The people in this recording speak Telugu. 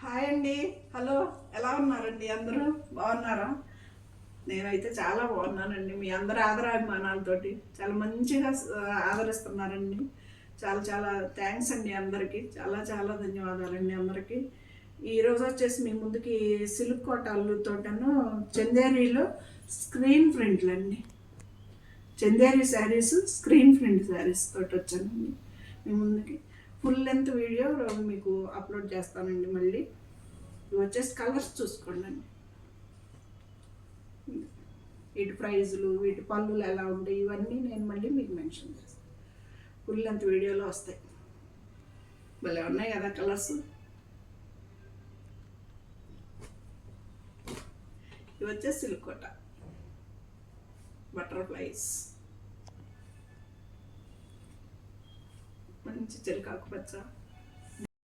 హాయ్ అండి. హలో, ఎలా ఉన్నారండి? అందరూ బాగున్నారా? నేనైతే చాలా బాగున్నానండి. మీ అందరి ఆదరాభిమానాలతోటి చాలా మంచిగా ఆదరిస్తున్నారండి. చాలా చాలా థ్యాంక్స్ అండి అందరికీ. చాలా చాలా ధన్యవాదాలండి అందరికీ. ఈరోజు వచ్చేసి మీ ముందుకి సిల్క్ కోటాలతోటను చందేరీలో స్క్రీన్ ప్రింట్లు అండి. చందేరి శారీస్ స్క్రీన్ ప్రింట్ శారీస్ తోటి వచ్చానండి మీ ముందుకి. ఫుల్ లెంత్ వీడియో మీకు అప్లోడ్ చేస్తానండి. మళ్ళీ ఇవి వచ్చేసి కలర్స్ చూసుకోండి. వీటి ప్రైజులు, వీటి పళ్ళులు ఎలా ఉంటాయి, ఇవన్నీ నేను మళ్ళీ మీకు మెన్షన్ చేస్తాను. ఫుల్ లెంత్ వీడియోలో వస్తాయి. భలే ఉన్నాయి కదా కలర్స్. ఇవి వచ్చేసి సిల్క్ కోట బటర్ఫ్లైస్, మంచి చిలకాకు పచ్చ,